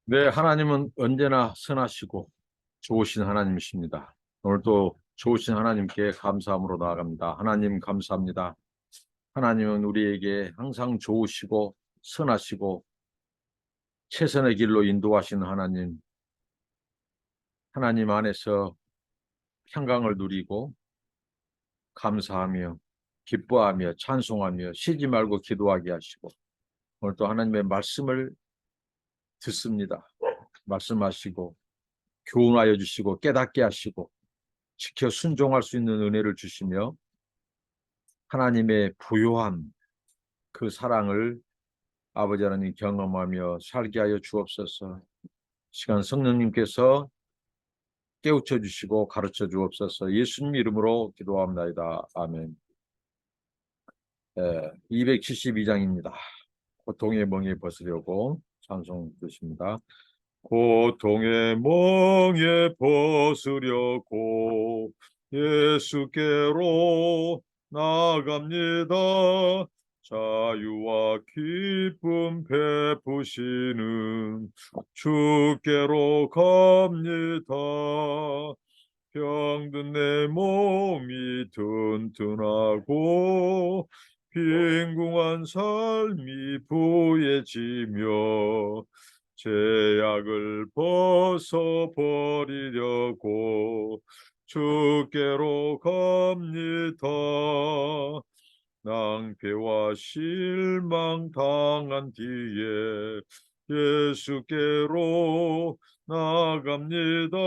네, 하나님은 언제나 선하시고 좋으신 하나님이십니다. 오늘도 좋으신 하나님께 감사함으로 나아갑니다. 하나님 감사합니다. 하나님은 우리에게 항상 좋으시고 선하시고 최선의 길로 인도하시는 하나님, 하나님 안에서 평강을 누리고 감사하며 기뻐하며 찬송하며 쉬지 말고 기도하게 하시고 오늘도 하나님의 말씀을 듣습니다. 말씀하시고 교훈하여 주시고 깨닫게 하시고 지켜 순종할 수 있는 은혜를 주시며 하나님의 부요한 그 사랑을 아버지 하나님 경험하며 살게 하여 주옵소서. 시간 성령님께서 깨우쳐 주시고 가르쳐 주옵소서. 예수님 이름으로 기도합니다. 아멘. 272장입니다. 고통의 멍에 벗으려고 찬송 드립니다. 고통의 멍에 벗으려고 예수께로 나갑니다. 자유와 기쁨 베푸시는 주께로 갑니다. 병든 내 몸이 튼튼하고 빈궁한 삶이 부해지며 죄악을 벗어버리려고 주께로 갑니다. 낭패와 실망 당한 뒤에 예수께로 나갑니다.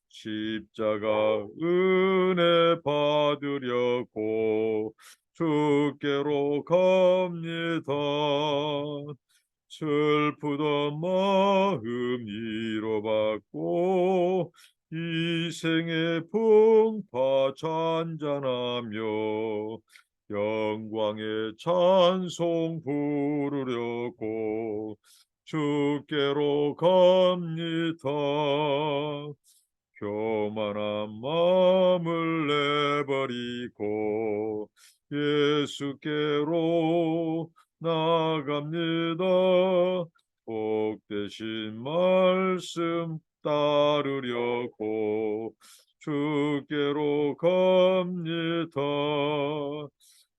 십자가 은혜 받으려고 주께로 갑니다. 슬프던 마음 위로받고 이 생의 풍파 잔잔하며 영광의 찬송 부르려고 주께로 갑니다. 교만한 마음을 내버리고 예수께로 나갑니다. 복되신 말씀 따르려고 주께로 갑니다.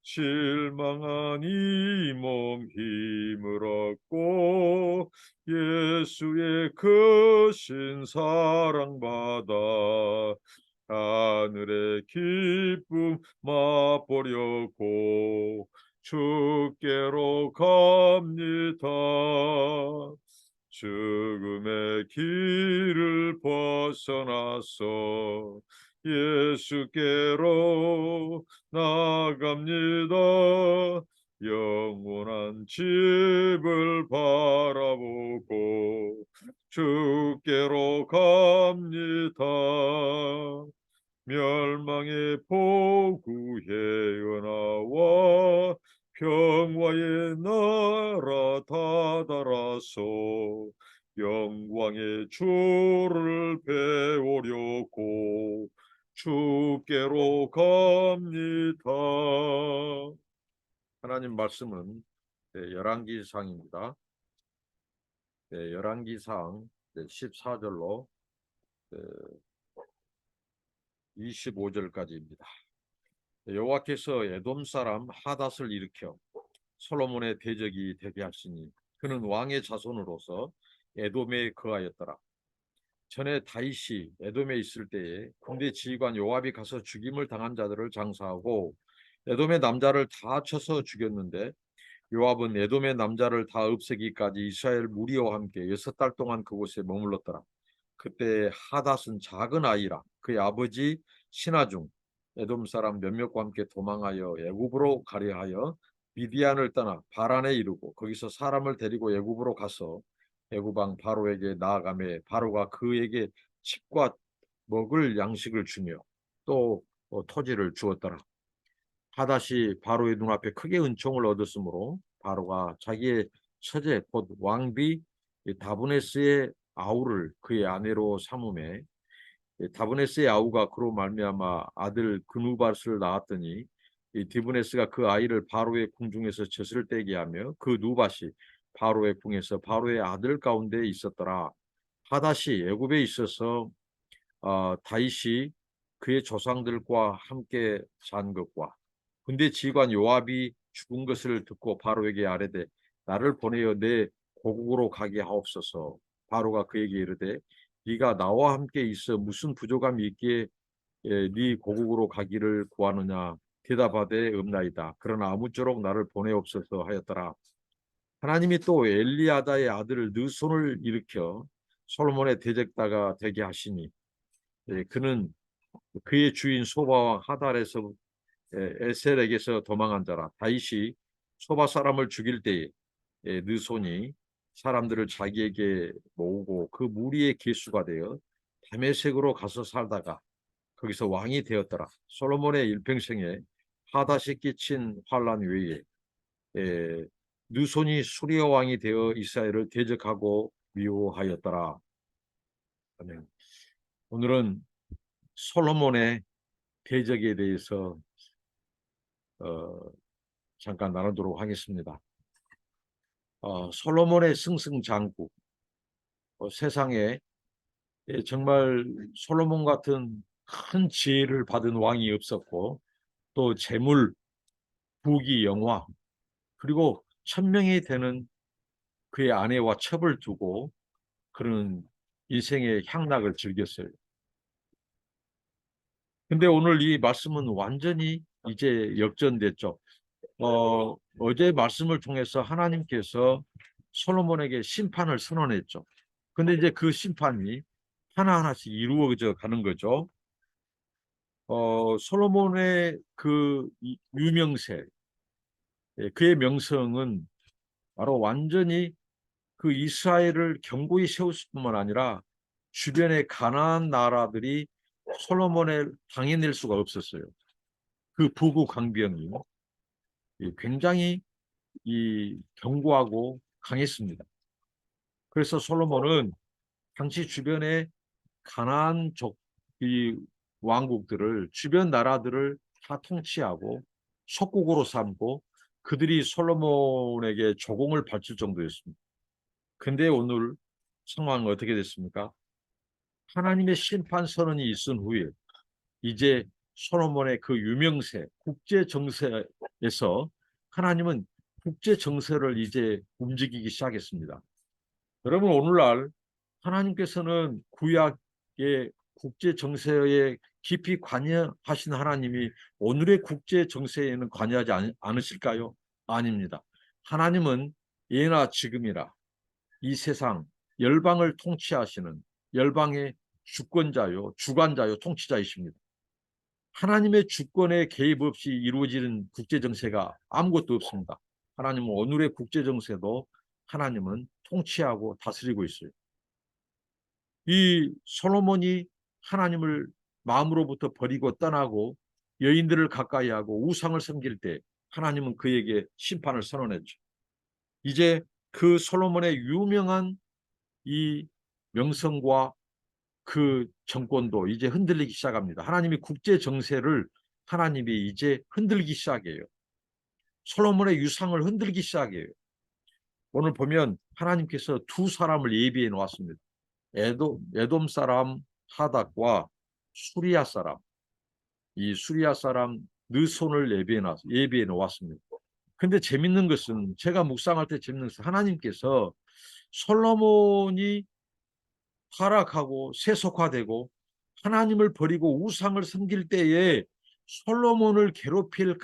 실망한 이 몸 힘을 얻고 예수의 크신 사랑받아 하늘의 기쁨 맛보려고 주께로 갑니다. 죽음의 길을 벗어나서 예수께로 나갑니다. 영원한 집을 바라보고 주께로 갑니다. 멸망의 포구의 은하와 평화의 나라 다다라서 영광의 주를 배우려고 주께로 갑니다. 하나님 말씀은 열왕기상입니다. 열왕기상 14절로 25절까지입니다. 여호와께서 에돔 사람 하닷을 일으켜 솔로몬의 대적이 되게 하시니 그는 왕의 자손으로서 에돔에 거하였더라. 전에 다윗이 에돔에 있을 때에 군대 지휘관 요압이 가서 죽임을 당한 자들을 장사하고 에돔의 남자를 다 쳐서 죽였는데 요압은 에돔의 남자를 다 없애기까지 이스라엘 무리와 함께 6달 동안 그곳에 머물렀더라. 그때 하닷은 작은 아이라 그의 아버지 신하중 에돔 사람 몇몇과 함께 도망하여 애굽으로 가려 하여 미디안을 떠나 바란에 이르고 거기서 사람을 데리고 애굽으로 가서 애굽 왕 바로에게 나아가매 바로가 그에게 집과 먹을 양식을 주며 또 토지를 주었더라. 하닷이 바로의 눈앞에 크게 은총을 얻었으므로 바로가 자기의 처제 곧 왕비 다브네스의 아우를 그의 아내로 삼음에 다브네스의 아우가 그로 말미암아 아들 그누밧을 낳았더니 이 디브네스가 그 아이를 바로의 궁중에서 젖을 떼게 하며 그 누밧이 바로의 궁에서 바로의 아들 가운데 있었더라. 하닷이 애굽에 있어서 다윗이 그의 조상들과 함께 산 것과 군대 지휘관 요압이 죽은 것을 듣고 바로에게 아뢰되 나를 보내어 내 고국으로 가게 하옵소서. 바로가 그에게 이르되 네가 나와 함께 있어 무슨 부족함이 있기에 네 고국으로 가기를 구하느냐. 대답하되 없나이다. 그러나 아무쪼록 나를 보내옵소서 하였더라. 하나님이 또 엘리야다의 아들 느손을 일으켜 솔로몬의 대적자가 되게 하시니 그는 그의 주인 소바와 하달에서 에셀에게서 도망한 자라. 다윗이 소바 사람을 죽일 때에 느손이 사람들을 자기에게 모으고 그 무리의 계수가 되어 다메섹으로 가서 살다가 거기서 왕이 되었더라. 솔로몬의 일평생에 하닷이 끼친 환란 외에 느손이 수리아 왕이 되어 이스라엘을 대적하고 미워하였더라. 아멘. 오늘은 솔로몬의 대적에 대해서 어, 잠깐 나누도록 하겠습니다. 솔로몬의 승승장구. 세상에 정말 솔로몬 같은 큰 지혜를 받은 왕이 없었고 또 재물, 부귀, 영화 그리고 1000명이 되는 그의 아내와 첩을 두고 그런 인생의 향락을 즐겼어요. 근데 오늘 이 말씀은 완전히 이제 역전됐죠. 어제 말씀을 통해서 하나님께서 솔로몬에게 심판을 선언했죠. 근데 이제 그 심판이 하나하나씩 이루어져 가는 거죠. 솔로몬의 그 유명세, 그의 명성은 바로 완전히 그 이스라엘을 견고히 세웠을 뿐만 아니라 주변의 가나안 나라들이 솔로몬을 당해낼 수가 없었어요. 그 부구 강병이 굉장히 견고하고 강했습니다. 그래서 솔로몬은 당시 주변의 가나안족 이 왕국들을 주변 나라들을 다 통치하고 속국으로 삼고 그들이 솔로몬에게 조공을 바칠 정도였습니다. 근데 오늘 상황은 어떻게 됐습니까? 하나님의 심판 선언이 있은 후에 이제 솔로몬의 그 유명세, 국제 정세에서 하나님은 국제 정세를 이제 움직이기 시작했습니다. 여러분 오늘날 하나님께서는 구약의 국제 정세에 깊이 관여하신 하나님이 오늘의 국제 정세에는 관여하지 않으실까요? 아닙니다. 하나님은 예나 지금이라 이 세상 열방을 통치하시는 열방의 주권자요, 주관자요, 통치자이십니다. 하나님의 주권에 개입 없이 이루어지는 국제 정세가 아무것도 없습니다. 하나님은 오늘의 국제 정세도 하나님은 통치하고 다스리고 있어요. 이 솔로몬이 하나님을 마음으로부터 버리고 떠나고 여인들을 가까이 하고 우상을 섬길 때 하나님은 그에게 심판을 선언했죠. 이제 그 솔로몬의 유명한 이 명성과 그 정권도 이제 흔들리기 시작합니다. 하나님이 국제 정세를 하나님이 이제 흔들기 시작해요. 솔로몬의 유상을 흔들기 시작해요. 오늘 보면 하나님께서 두 사람을 예비해 놓았습니다. 에돔 사람 하닷과 수리아 사람, 이 수리아 사람 느손을 예비해 놓았습니다. 근데 재밌는 것은 제가 묵상할 때 재밌는 것은 하나님께서 솔로몬이 타락하고 세속화되고 하나님을 버리고 우상을 섬길 때에 솔로몬을 괴롭힐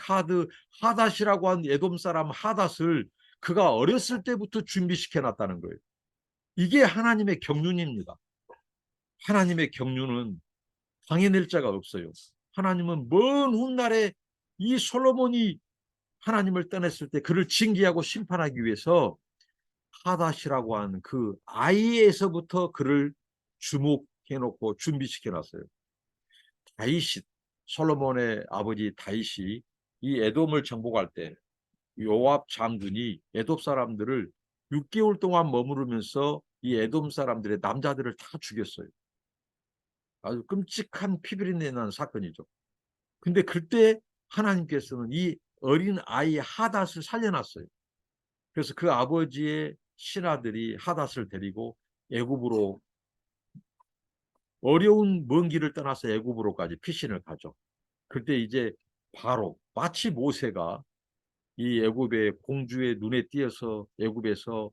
하닷이라고 한 에돔 사람 하닷을 그가 어렸을 때부터 준비시켜 놨다는 거예요. 이게 하나님의 경륜입니다. 하나님의 경륜은 당해낼 자가 없어요. 하나님은 먼 훗날에 이 솔로몬이 하나님을 떠났을 때 그를 징계하고 심판하기 위해서 하닷이라고 하는 그 아이에서부터 그를 주목해놓고 준비시켜놨어요. 다윗이 솔로몬의 아버지 다윗이 이 에돔을 정복할 때 요압 장군이 에돔 사람들을 6개월 동안 머무르면서 이 에돔 사람들의 남자들을 다 죽였어요. 아주 끔찍한 피비린내 나는 사건이죠. 근데 그때 하나님께서는 이 어린 아이 하닷을 살려놨어요. 그래서 그 아버지의 신하들이 하닷을 데리고 애굽으로 어려운 먼 길을 떠나서 애굽으로까지 피신을 가죠. 그때 이제 바로 마치 모세가 이 애굽의 공주의 눈에 띄어서 애굽에서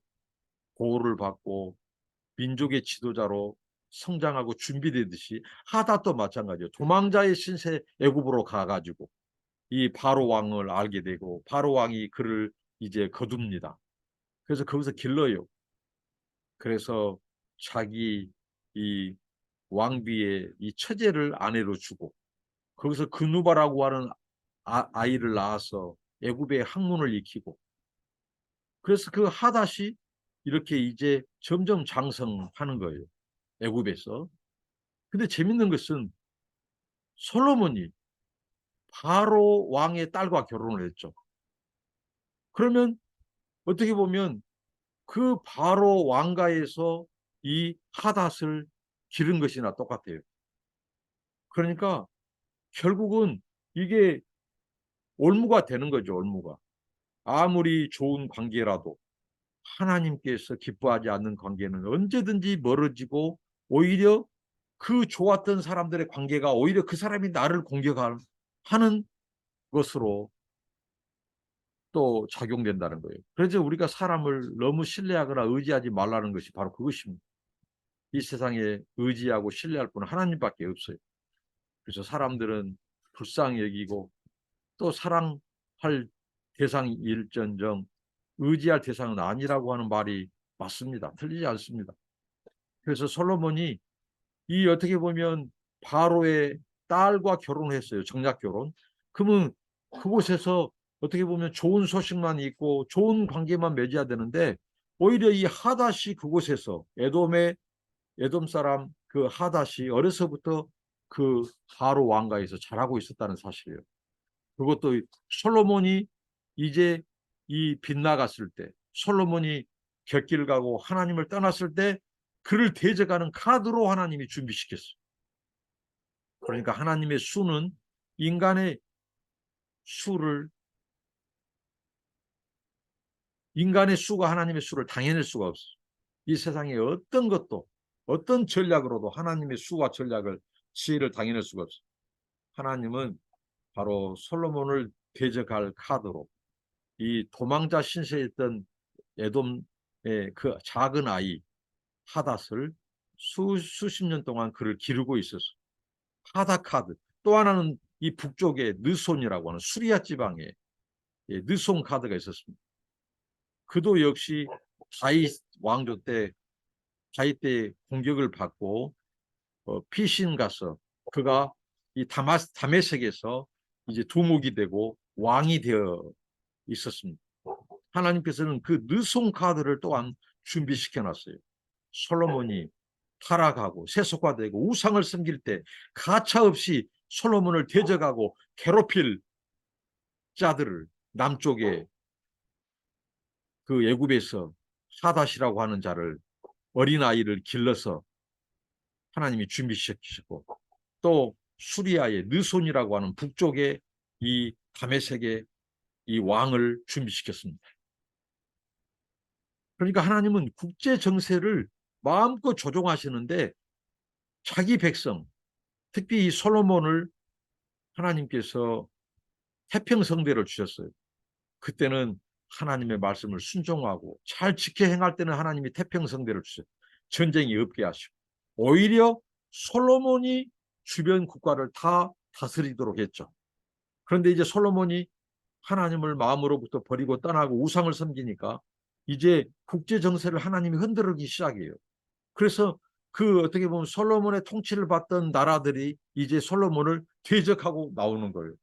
보호를 받고 민족의 지도자로 성장하고 준비되듯이 하닷도 마찬가지예요. 도망자의 신세 애굽으로 가가지고 이 바로 왕을 알게 되고 바로 왕이 그를 이제 거둡니다. 그래서 거기서 길러요. 그래서 자기 이 왕비의 이 처제를 아내로 주고 거기서 그누바라고 하는 아이를 낳아서 애굽의 학문을 익히고 그래서 그 하닷이 이렇게 이제 점점 장성하는 거예요. 애굽에서. 근데 재밌는 것은 솔로몬이 바로 왕의 딸과 결혼을 했죠. 그러면 어떻게 보면 그 바로 왕가에서 이 하닷을 기른 것이나 똑같아요. 그러니까 결국은 이게 올무가 되는 거죠, 올무가. 아무리 좋은 관계라도 하나님께서 기뻐하지 않는 관계는 언제든지 멀어지고 오히려 그 좋았던 사람들의 관계가 오히려 그 사람이 나를 공격하는 것으로 또 작용된다는 거예요. 그래서 우리가 사람을 너무 신뢰하거나 의지하지 말라는 것이 바로 그것입니다. 이 세상에 의지하고 신뢰할 분은 하나님밖에 없어요. 그래서 사람들은 불쌍히 여기고 또 사랑할 대상일전정 의지할 대상은 아니라고 하는 말이 맞습니다. 틀리지 않습니다. 그래서 솔로몬이 이 어떻게 보면 바로의 딸과 결혼했어요. 정략 결혼. 그러면 그곳에서 어떻게 보면 좋은 소식만 있고 좋은 관계만 맺어야 되는데 오히려 이 하닷이 그곳에서 에돔 사람 그 하닷이 어려서부터 그 바로 왕가에서 자라고 있었다는 사실이에요. 그것도 솔로몬이 이제 이 빗나갔을 때 솔로몬이 곁길 가고 하나님을 떠났을 때 그를 대적하는 카드로 하나님이 준비시켰어요. 그러니까 하나님의 수는 인간의 수를 인간의 수가 하나님의 수를 당해낼 수가 없어요. 이 세상에 어떤 것도 어떤 전략으로도 하나님의 수와 전략을 지혜를 당해낼 수가 없어요. 하나님은 바로 솔로몬을 대적할 카드로 이 도망자 신세였던 에돔의 그 작은 아이 하닷을 수십 년 동안 그를 기르고 있었어. 하닷 카드. 또 하나는 이 북쪽의 느손이라고 하는 수리아 지방에 느손 카드가 있었습니다. 그도 역시 다윗 왕조 때 다윗 때 공격을 받고 피신 가서 그가 이 다메섹에서 이제 두목이 되고 왕이 되어 있었습니다. 하나님께서는 그 느손 카드를 또한 준비시켜 놨어요. 솔로몬이 타락하고 세속화되고 우상을 섬길 때 가차없이 솔로몬을 대적하고 괴롭힐 자들을 남쪽에 그 애굽에서 하닷이라고 하는 자를 어린아이를 길러서 하나님이 준비시키셨고 또 수리아의 느손이라고 하는 북쪽의 이 다메섹의 이 왕을 준비시켰습니다. 그러니까 하나님은 국제 정세를 마음껏 조종하시는데 자기 백성, 특히 이 솔로몬을 하나님께서 태평성대를 주셨어요. 그때는 하나님의 말씀을 순종하고 잘 지켜 행할 때는 하나님이 태평성대를 주셨어요. 전쟁이 없게 하시고 오히려 솔로몬이 주변 국가를 다 다스리도록 했죠. 그런데 이제 솔로몬이 하나님을 마음으로부터 버리고 떠나고 우상을 섬기니까 이제 국제 정세를 하나님이 흔들기 시작해요. 그래서 그 어떻게 보면 솔로몬의 통치를 받던 나라들이 이제 솔로몬을 대적하고 나오는 거예요.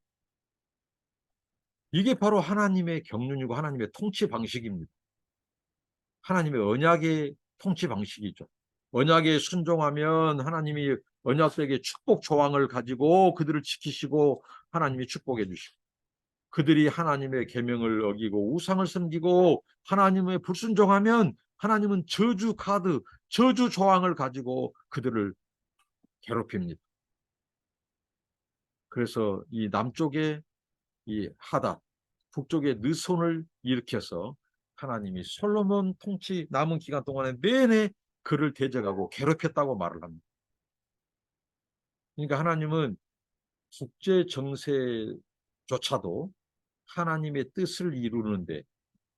이게 바로 하나님의 경륜이고 하나님의 통치 방식입니다. 하나님의 언약의 통치 방식이죠. 언약에 순종하면 하나님이 언약백의 축복 조항을 가지고 그들을 지키시고 하나님이 축복해 주시고 그들이 하나님의 계명을 어기고 우상을 섬기고 하나님의 불순종하면 하나님은 저주 카드, 저주 조항을 가지고 그들을 괴롭힙니다. 그래서 이 남쪽에 이 하닷, 북쪽에 느손을 일으켜서 하나님이 솔로몬 통치 남은 기간 동안에 내내 그를 대적하고 괴롭혔다고 말을 합니다. 그러니까 하나님은 국제 정세조차도 하나님의 뜻을 이루는데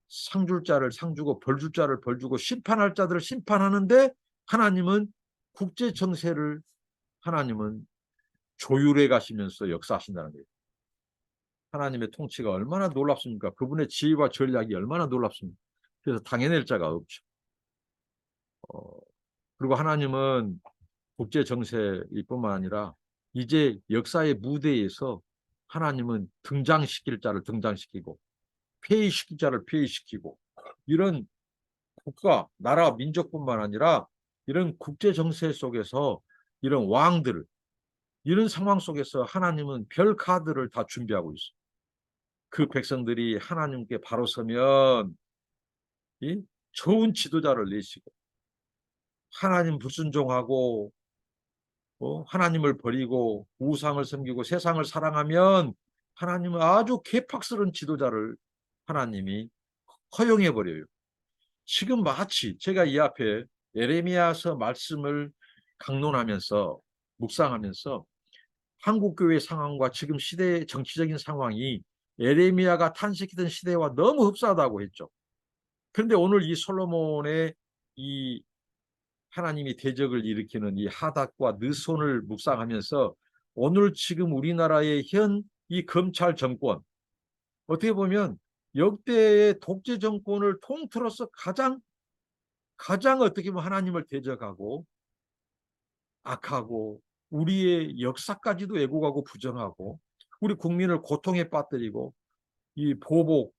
상 줄 자를 상 주고 벌 줄 자를 벌 주고 심판할 자들을 심판하는데 하나님은 국제 정세를 하나님은 조율해 가시면서 역사하신다는 거예요. 하나님의 통치가 얼마나 놀랍습니까? 그분의 지혜와 전략이 얼마나 놀랍습니까? 그래서 당해낼 자가 없죠. 그리고 하나님은 국제 정세뿐만 아니라 이제 역사의 무대에서 하나님은 등장시킬 자를 등장시키고 폐위시킬 자를 폐위시키고 이런 국가, 나라, 민족뿐만 아니라 이런 국제 정세 속에서 이런 왕들, 이런 상황 속에서 하나님은 별 카드를 다 준비하고 있어요. 그 백성들이 하나님께 바로 서면 이 좋은 지도자를 내시고 하나님 불순종하고 하나님을 버리고 우상을 섬기고 세상을 사랑하면 하나님은 아주 개팍스러운 지도자를 하나님이 허용해 버려요. 지금 마치 제가 이 앞에 예레미야서 말씀을 강론하면서 묵상하면서 한국교회 상황과 지금 시대의 정치적인 상황이 예레미야가 탄식했던 시대와 너무 흡사하다고 했죠. 그런데 오늘 이 솔로몬의 이 하나님이 대적을 일으키는 이 하닷과 느손을 묵상하면서 오늘 지금 우리나라의 현 이 검찰 정권 어떻게 보면 역대의 독재 정권을 통틀어서 가장 어떻게 보면 하나님을 대적하고 악하고 우리의 역사까지도 왜곡하고 부정하고 우리 국민을 고통에 빠뜨리고 이 보복,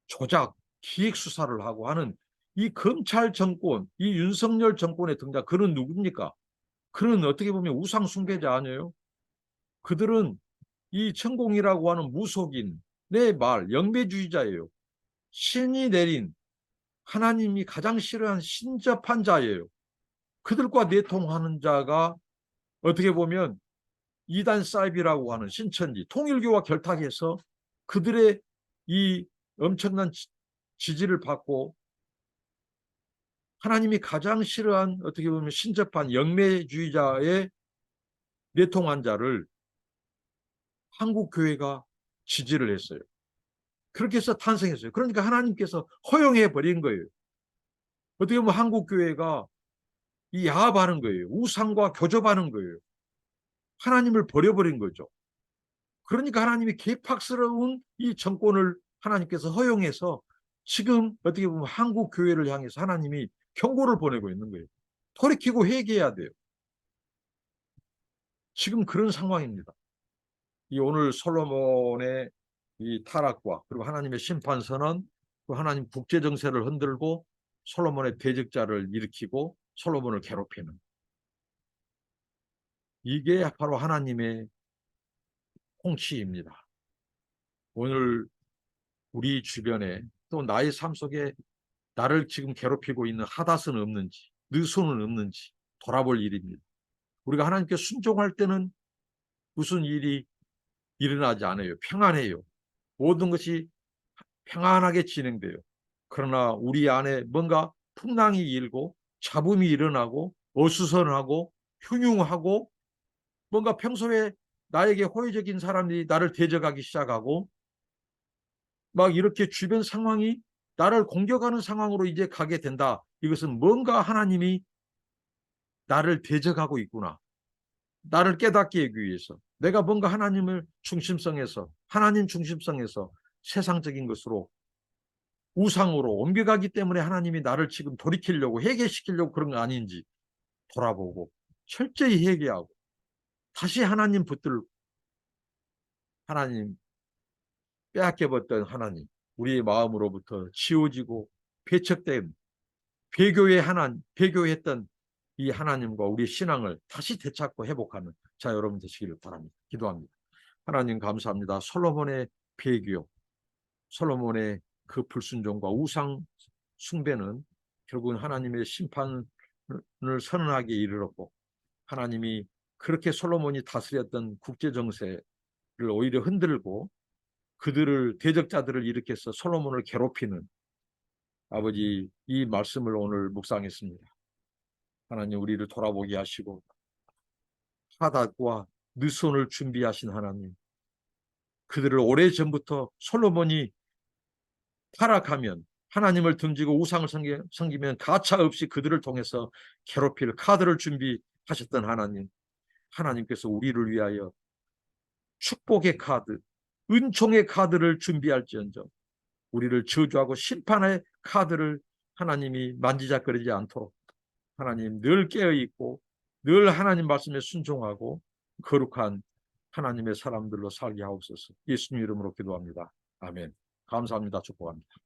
조작, 기획 수사를 하고 하는 이 검찰 정권, 이 윤석열 정권의 등장, 그는 누굽니까? 그는 어떻게 보면 우상 숭배자 아니에요? 그들은 이 천공이라고 하는 무속인의 말, 영배주의자예요. 신이 내린 하나님이 가장 싫어하는 신접한 자예요. 그들과 내통하는 자가 어떻게 보면 이단 사이비라고 하는 신천지, 통일교와 결탁해서 그들의 이 엄청난 지지를 받고 하나님이 가장 싫어한 어떻게 보면 신접한 영매주의자의 내통한 자를 한국교회가 지지를 했어요. 그렇게 해서 탄생했어요. 그러니까 하나님께서 허용해 버린 거예요. 어떻게 보면 한국교회가 이 야합하는 거예요. 우상과 교접하는 거예요. 하나님을 버려버린 거죠. 그러니까 하나님이 개팍스러운 이 정권을 하나님께서 허용해서 지금 어떻게 보면 한국 교회를 향해서 하나님이 경고를 보내고 있는 거예요. 돌이키고 회개해야 돼요. 지금 그런 상황입니다. 이 오늘 솔로몬의 이 타락과 그리고 하나님의 심판 선언, 또 하나님 국제 정세를 흔들고 솔로몬의 대적자를 일으키고 솔로몬을 괴롭히는 이게 바로 하나님의 통치입니다. 오늘 우리 주변에 또 나의 삶 속에 나를 지금 괴롭히고 있는 하닷은 없는지 느손은 없는지 돌아볼 일입니다. 우리가 하나님께 순종할 때는 무슨 일이 일어나지 않아요. 평안해요. 모든 것이 평안하게 진행돼요. 그러나 우리 안에 뭔가 풍랑이 일고 잡음이 일어나고 어수선하고 흉흉하고 뭔가 평소에 나에게 호의적인 사람들이 나를 대적하기 시작하고 막 이렇게 주변 상황이 나를 공격하는 상황으로 이제 가게 된다. 이것은 뭔가 하나님이 나를 대적하고 있구나. 나를 깨닫게 하기 위해서. 내가 뭔가 하나님을 중심성에서 하나님 중심성에서 세상적인 것으로 우상으로 옮겨가기 때문에 하나님이 나를 지금 돌이키려고 회개시키려고 그런 거 아닌지 돌아보고 철저히 회개하고 다시 하나님 붙들고 하나님 빼앗겨봤던 하나님 우리의 마음으로부터 지워지고 배척된 배교했던 이 하나님과 우리의 신앙을 다시 되찾고 회복하는 자 여러분 되시기를 바랍니다. 기도합니다. 하나님 감사합니다. 솔로몬의 배교, 솔로몬의 그 불순종과 우상 숭배는 결국은 하나님의 심판을 선언하게 이르렀고 하나님이 그렇게 솔로몬이 다스렸던 국제 정세를 오히려 흔들고 그들을 대적자들을 일으켜서 솔로몬을 괴롭히는 아버지, 이 말씀을 오늘 묵상했습니다. 하나님, 우리를 돌아보게 하시고 하닷과 느손을 준비하신 하나님, 그들을 오래전부터 솔로몬이 타락하면, 하나님을 등지고 우상을 섬기면 가차없이 그들을 통해서 괴롭힐 카드를 준비하셨던 하나님, 하나님께서 우리를 위하여 축복의 카드, 은총의 카드를 준비할지언정 우리를 저주하고 심판의 카드를 하나님이 만지작거리지 않도록 하나님 늘 깨어있고 늘 하나님 말씀에 순종하고 거룩한 하나님의 사람들로 살게 하옵소서. 예수님 이름으로 기도합니다. 아멘. 감사합니다. 축복합니다.